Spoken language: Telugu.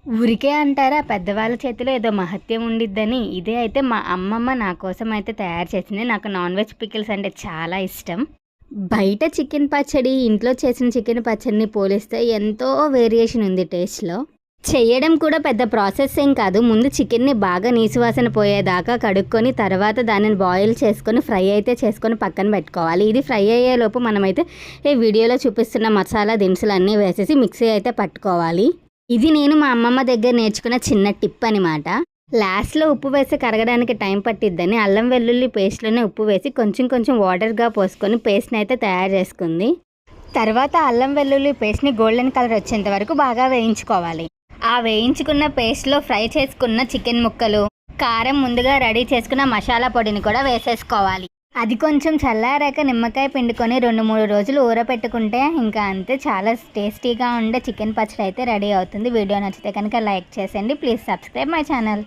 ఊరికే అంటారా పెద్దవాళ్ళ చేతిలో ఏదో మహత్యం ఉండిద్దని. ఇదే అయితే మా అమ్మమ్మ నా కోసం అయితే తయారు చేసింది. నాకు నాన్ వెజ్ పికిల్స్ అంటే చాలా ఇష్టం. బయట చికెన్ పచ్చడి, ఇంట్లో చేసిన చికెన్ పచ్చడిని పోలిస్తే ఎంతో వేరియేషన్ ఉంది టేస్ట్‌లో. చెయ్యడం కూడా పెద్ద ప్రాసెస్ ఏం కాదు. ముందు చికెన్‌ని బాగా నీసు వాసన పోయేదాకా కడుక్కొని, తర్వాత దానిని బాయిల్ చేసుకొని, ఫ్రై అయితే చేసుకొని పక్కన పెట్టుకోవాలి. ఇది ఫ్రై అయ్యేలోపు మనమైతే ఈ వీడియోలో చూపిస్తున్న మసాలా దినుసులన్నీ వేసేసి మిక్సీ అయితే పట్టుకోవాలి. ఇది నేను మా అమ్మమ్మ దగ్గర నేర్చుకున్న చిన్న టిప్ అనమాట. లాస్ట్‌లో ఉప్పు వేసి కరగడానికి టైం పట్టిద్దని అల్లం వెల్లుల్లి పేస్ట్‌లోనే ఉప్పు వేసి కొంచెం కొంచెం వాటర్‌గా పోసుకొని పేస్ట్‌ని అయితే తయారు చేసుకుంది. తర్వాత అల్లం వెల్లుల్లి పేస్ట్‌ని గోల్డెన్ కలర్ వచ్చేంత వరకు బాగా వేయించుకోవాలి. ఆ వేయించుకున్న పేస్ట్‌లో ఫ్రై చేసుకున్న చికెన్ ముక్కలు, కారం, ముందుగా రెడీ చేసుకున్న మసాలా పొడిని కూడా వేసేసుకోవాలి. అది కొంచెం చల్లారాక నిమ్మకాయ పిండుకొని 2, 3 రోజులు ఊరపెట్టుకుంటే ఇంకా అంతే, చాలా టేస్టీగా ఉండే చికెన్ పచ్చడి అయితే రెడీ అవుతుంది. వీడియో నచ్చితే కనుక లైక్ చేసేయండి. Please subscribe my channel.